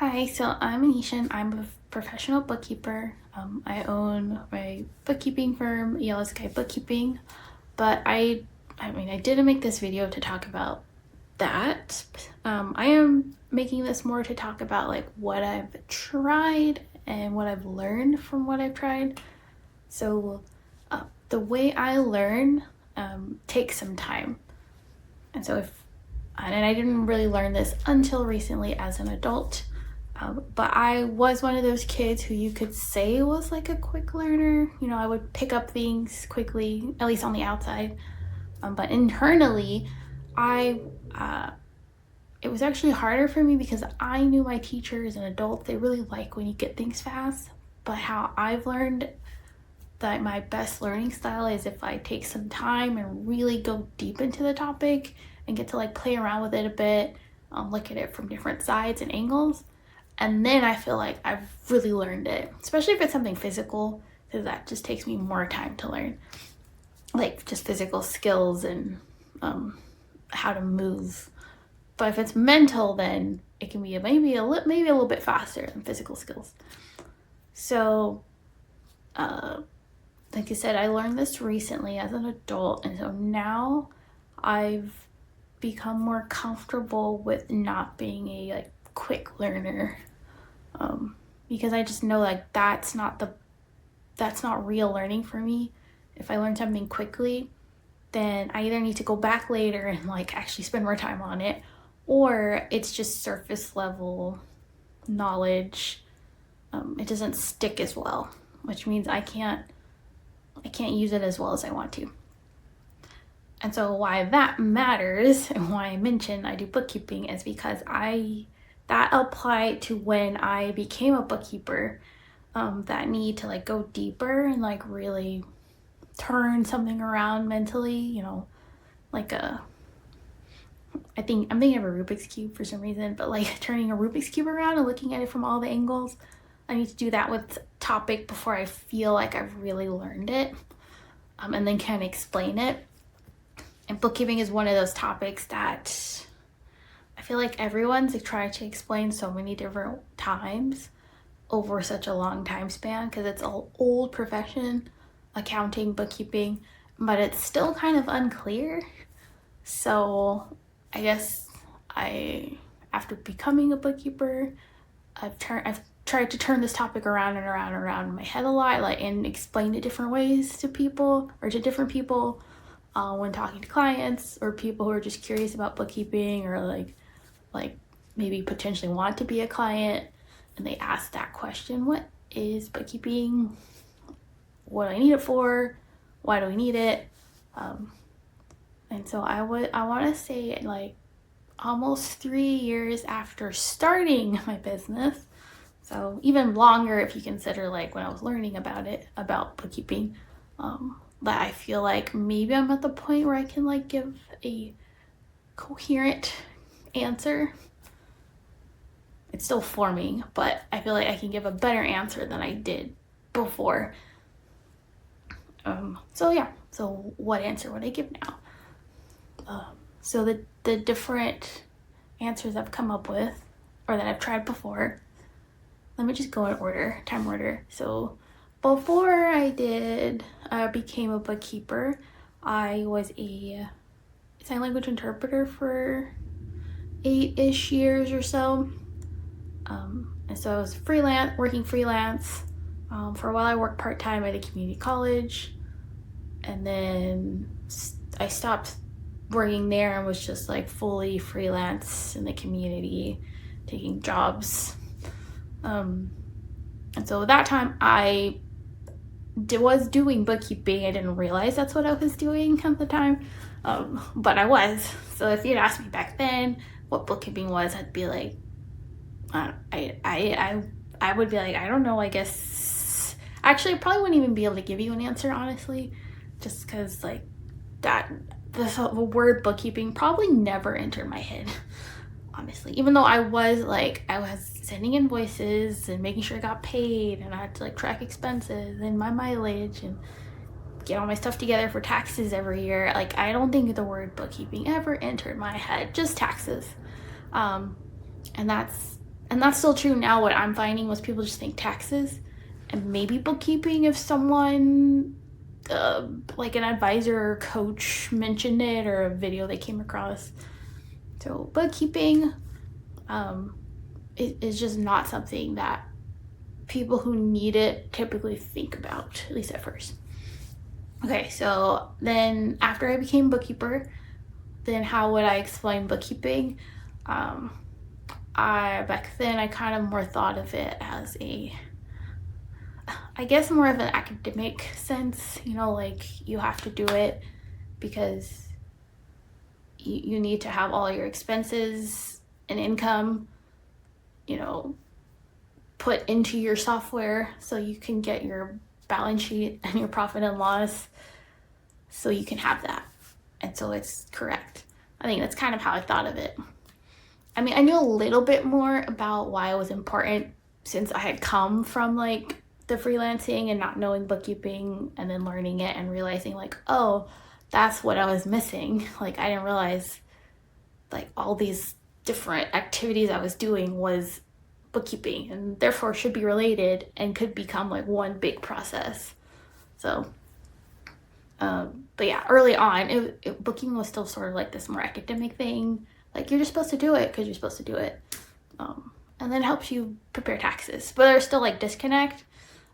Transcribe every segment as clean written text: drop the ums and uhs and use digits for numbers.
Hi, so I'm Anisha and I'm a professional bookkeeper. I own my bookkeeping firm, Yellow Sky Bookkeeping, but I didn't make this video to talk about that. I am making this more to talk about like what I've tried and what I've learned from what I've tried. So the way I learn takes some time. And I didn't really learn this until recently as an adult. But I was one of those kids who you could say was like a quick learner. You know, I would pick up things quickly, at least on the outside. But internally, it was actually harder for me because I knew my teachers and adults, they really like when you get things fast. But how I've learned that my best learning style is if I take some time and really go deep into the topic and get to like play around with it a bit, look at it from different sides and angles. And then I feel like I've really learned it, especially if it's something physical, because that just takes me more time to learn, like just physical skills and how to move. But if it's mental, then it can be maybe a little bit faster than physical skills. So, like I said, I learned this recently as an adult, and so now I've become more comfortable with not being a like quick learner, because I just know like that's not real learning for me. If I learn something quickly, then I either need to go back later and like actually spend more time on it, or it's just surface level knowledge. It doesn't stick as well, which means I can't use it as well as I want to. And so why that matters and why I mention I do bookkeeping is because that applied to when I became a bookkeeper, that need to like go deeper and like really turn something around mentally, you know, like I'm thinking of a Rubik's Cube for some reason, but like turning a Rubik's Cube around and looking at it from all the angles. I need to do that with topic before I feel like I've really learned it, and then kind of explain it. And bookkeeping is one of those topics that I feel like everyone's like tried to explain so many different times over such a long time span, because it's an old profession, accounting, bookkeeping, but it's still kind of unclear. So I guess after becoming a bookkeeper, I've tried to turn this topic around and around and around in my head a lot, like, and explain it different ways to people or to different people, when talking to clients or people who are just curious about bookkeeping, or like maybe potentially want to be a client and they ask that question: what is bookkeeping? What do I need it for? Why do we need it? And so I want to say like almost 3 years after starting my business, so even longer if you consider like when I was learning about bookkeeping, that I feel like maybe I'm at the point where I can like give a coherent answer. It's still forming, but I feel like I can give a better answer than I did before. So what answer would I give now? So the different answers I've come up with, or that I've tried before, let me just go in time order. So before I became a bookkeeper, I was a sign language interpreter for 8-ish years or so. And so I was working freelance. For a while I worked part-time at a community college, and then I stopped working there and was just like fully freelance in the community, taking jobs. And so at that time I was doing bookkeeping. I didn't realize that's what I was doing at the time, but I was. So if you'd asked me back then what bookkeeping was, I'd be like, I would be like, I don't know, I guess. Actually, I probably wouldn't even be able to give you an answer, honestly, just because like the word bookkeeping probably never entered my head, honestly. Even though I was sending invoices and making sure I got paid, and I had to like track expenses and my mileage and get all my stuff together for taxes every year. Like, I don't think the word bookkeeping ever entered my head, just taxes. And And that's still true now. What I'm finding was people just think taxes and maybe bookkeeping if someone like an advisor or coach mentioned it or a video they came across. So bookkeeping is just not something that people who need it typically think about, at least at first. Okay, so then after I became bookkeeper, then how would I explain bookkeeping? Back then I kind of more thought of it as I guess more of an academic sense, like you have to do it because you need to have all your expenses and income, put into your software so you can get your balance sheet and your profit and loss so you can have that. And so it's correct. I think that's kind of how I thought of it. I mean, I knew a little bit more about why it was important since I had come from like the freelancing and not knowing bookkeeping and then learning it and realizing like, oh, that's what I was missing. Like I didn't realize like all these different activities I was doing was bookkeeping and therefore should be related and could become like one big process. So, but yeah, early on, bookkeeping was still sort of like this more academic thing. Like you're just supposed to do it because you're supposed to do it. And then it helps you prepare taxes. But there's still like disconnect.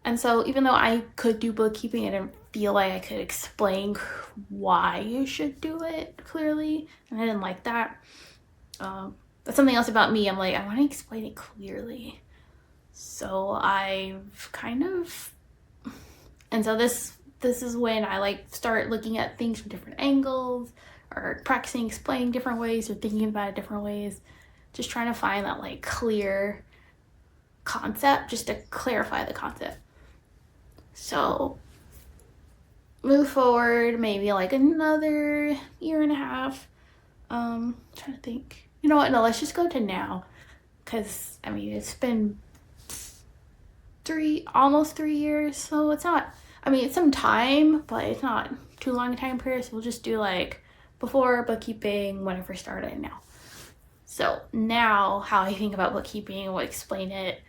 And so even though I could do bookkeeping, I didn't feel like I could explain why you should do it clearly. And I didn't like that. That's something else about me. I'm like, I want to explain it clearly. So I've kind of... And so this is when I like start looking at things from different angles or practicing explaining different ways or thinking about it different ways. Just trying to find that like clear concept just to clarify the concept. So move forward maybe like another year and a half. Trying to think. You know what? No, let's just go to now. Because, I mean, it's been almost 3 years. So it's not, I mean, it's some time, but it's not too long a time period. So we'll just do like before bookkeeping, when I first started and now. So now how I think about bookkeeping and what explain it.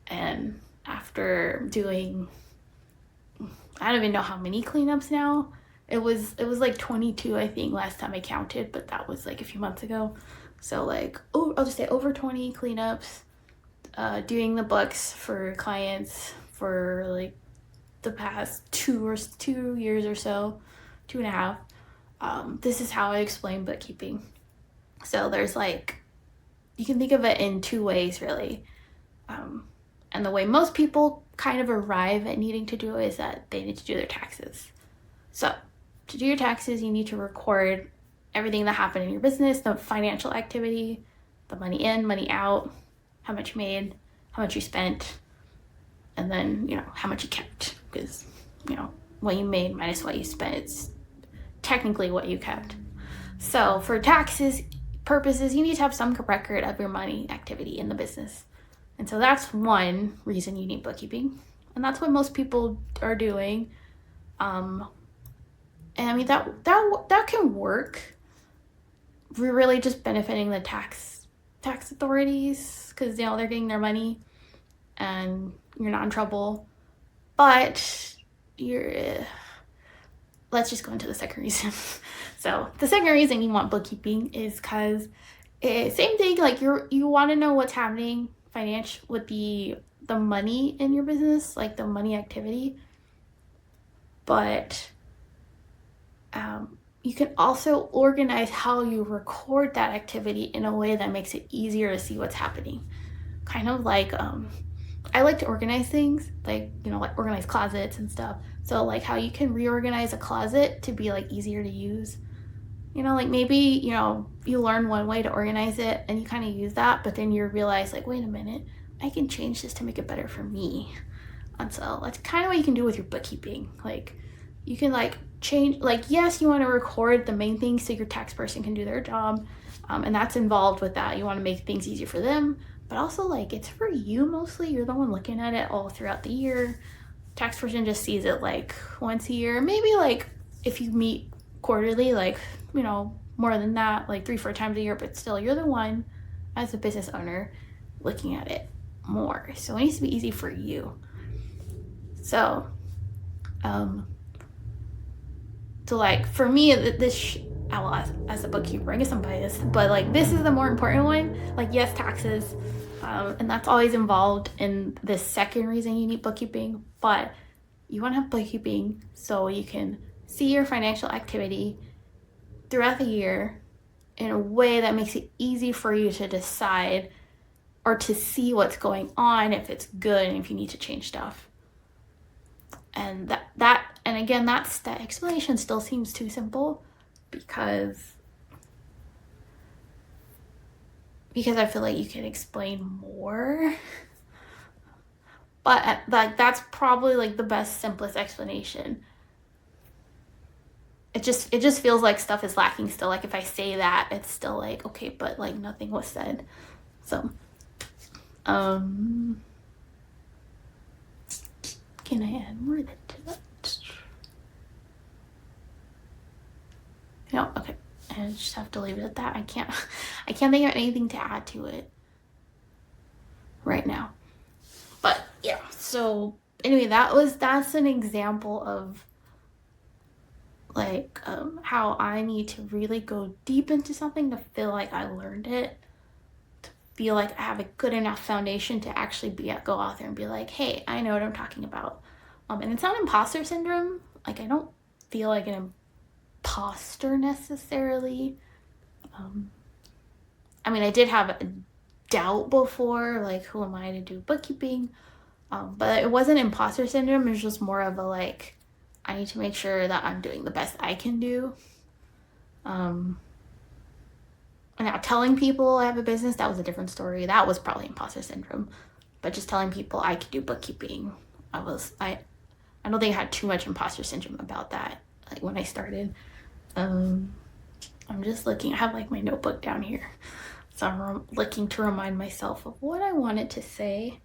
And after doing, I don't even know how many cleanups now. It was like 22, I think, last time I counted, but that was like a few months ago. So like, I'll just say over 20 cleanups, doing the books for clients for like the past 2 years or so, 2.5. This is how I explain bookkeeping. So there's like, you can think of it in two ways really. And the way most people kind of arrive at needing to do it is that they need to do their taxes. So to do your taxes, you need to record everything that happened in your business, the financial activity, the money in, money out, how much you made, how much you spent, and then, how much you kept. Because, what you made minus what you spent, it's technically what you kept. So for taxes purposes, you need to have some record of your money activity in the business. And so that's one reason you need bookkeeping. And that's what most people are doing. And I mean, that can work. We're really just benefiting the tax authorities because, they're getting their money and you're not in trouble. But let's just go into the second reason. So the second reason you want bookkeeping is because same thing, like you want to know what's happening financial with the money in your business, like the money activity. But you can also organize how you record that activity in a way that makes it easier to see what's happening. Kind of like, I like to organize things, like, like organize closets and stuff. So like how you can reorganize a closet to be like easier to use. Like maybe, you learn one way to organize it and you kind of use that, but then you realize like, wait a minute, I can change this to make it better for me. And so that's kind of what you can do with your bookkeeping. Like you can like change, like, yes, you want to record the main things so your tax person can do their job. And that's involved with that. You want to make things easier for them, but also like it's for you mostly. You're the one looking at it all throughout the year. Tax person just sees it like once a year. Maybe like if you meet quarterly, like, more than that, like 3-4 times a year, but still you're the one as a business owner looking at it more. So it needs to be easy for you. So, like for me, this as a bookkeeper, I guess I'm biased, but like this is the more important one. Like yes, taxes, and that's always involved in the second reason you need bookkeeping. But you want to have bookkeeping so you can see your financial activity throughout the year in a way that makes it easy for you to decide or to see what's going on, if it's good, and if you need to change stuff. And and again, that explanation still seems too simple because I feel like you can explain more. But like that's probably like the best, simplest explanation. It just feels like stuff is lacking still. Like if I say that, it's still like, okay, but like nothing was said. So, can I add more to that? No, okay. I just have to leave it at that. I can't think of anything to add to it right now. But yeah, so anyway, that's an example of like how I need to really go deep into something to feel like I learned it, to feel like I have a good enough foundation to actually go out there and be like, hey, I know what I'm talking about. And it's not imposter syndrome. Like I don't feel like an imposter necessarily. I mean, I did have a doubt before, like, who am I to do bookkeeping? But it wasn't imposter syndrome. It was just more of a like, I need to make sure that I'm doing the best I can do. Now telling people I have a business, that was a different story. That was probably imposter syndrome. But just telling people I could do bookkeeping, I don't think I had too much imposter syndrome about that. Like when I started, I'm just looking, I have like my notebook down here. So I'm looking to remind myself of what I wanted to say.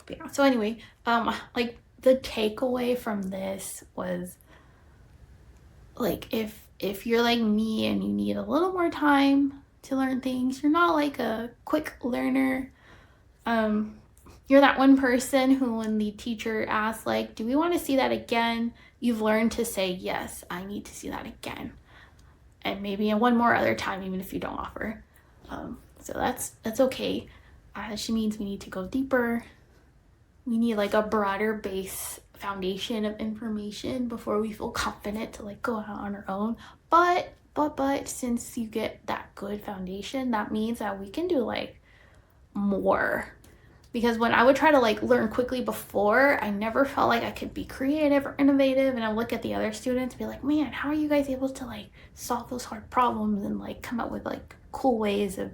Yeah, so anyway, like the takeaway from this was like if you're like me and you need a little more time to learn things, you're not like a quick learner, you're that one person who when the teacher asks like, do we want to see that again, you've learned to say yes, I need to see that again, and maybe in one more other time even if you don't offer. So that's okay. She means we need to go deeper. We need like a broader base foundation of information before we feel confident to like go out on our own. But since you get that good foundation, that means that we can do like more. Because when I would try to like learn quickly before, I never felt like I could be creative or innovative. And I look at the other students and be like, man, how are you guys able to like solve those hard problems and like come up with like cool ways of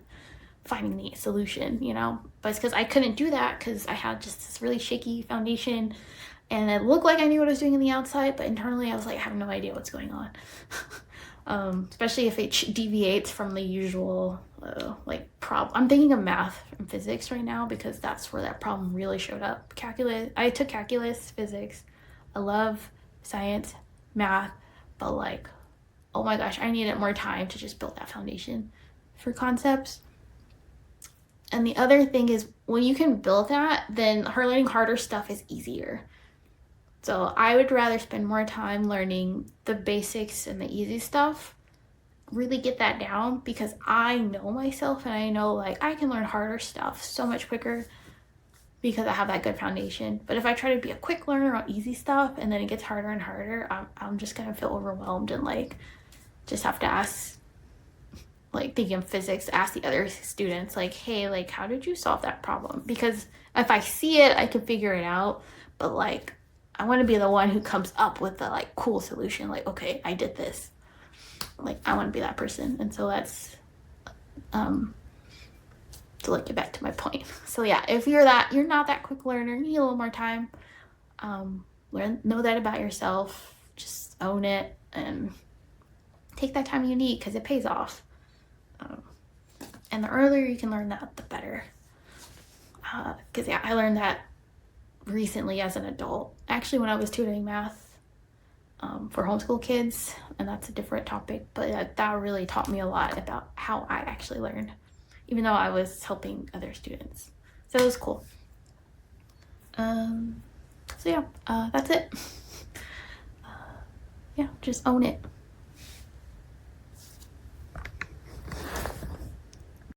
finding the solution, you know? But it's because I couldn't do that because I had just this really shaky foundation and it looked like I knew what I was doing on the outside, but internally I was like, I have no idea what's going on. Especially if it deviates from the usual like problem. I'm thinking of math and physics right now because that's where that problem really showed up. Calculus, I took calculus, physics. I love science, math, but like, oh my gosh, I needed more time to just build that foundation for concepts. And the other thing is when you can build that, then learning harder stuff is easier. So I would rather spend more time learning the basics and the easy stuff, really get that down, because I know myself and I know like I can learn harder stuff so much quicker because I have that good foundation. But if I try to be a quick learner on easy stuff and then it gets harder and harder, I'm just gonna feel overwhelmed and like just have to ask, like thinking of physics, ask the other students like, hey, like how did you solve that problem? Because if I see it, I can figure it out. But like I want to be the one who comes up with the like cool solution, like, okay, I did this. Like I want to be that person. And so that's to like get back to my point. So yeah, if you're not that quick learner, you need a little more time. Know that about yourself, just own it and take that time you need because it pays off. And the earlier you can learn that, the better. Because yeah, I learned that recently as an adult. Actually, when I was tutoring math for homeschool kids, and that's a different topic, but that really taught me a lot about how I actually learned. even though I was helping other students. So it was cool. So yeah, that's it. Yeah, just own it.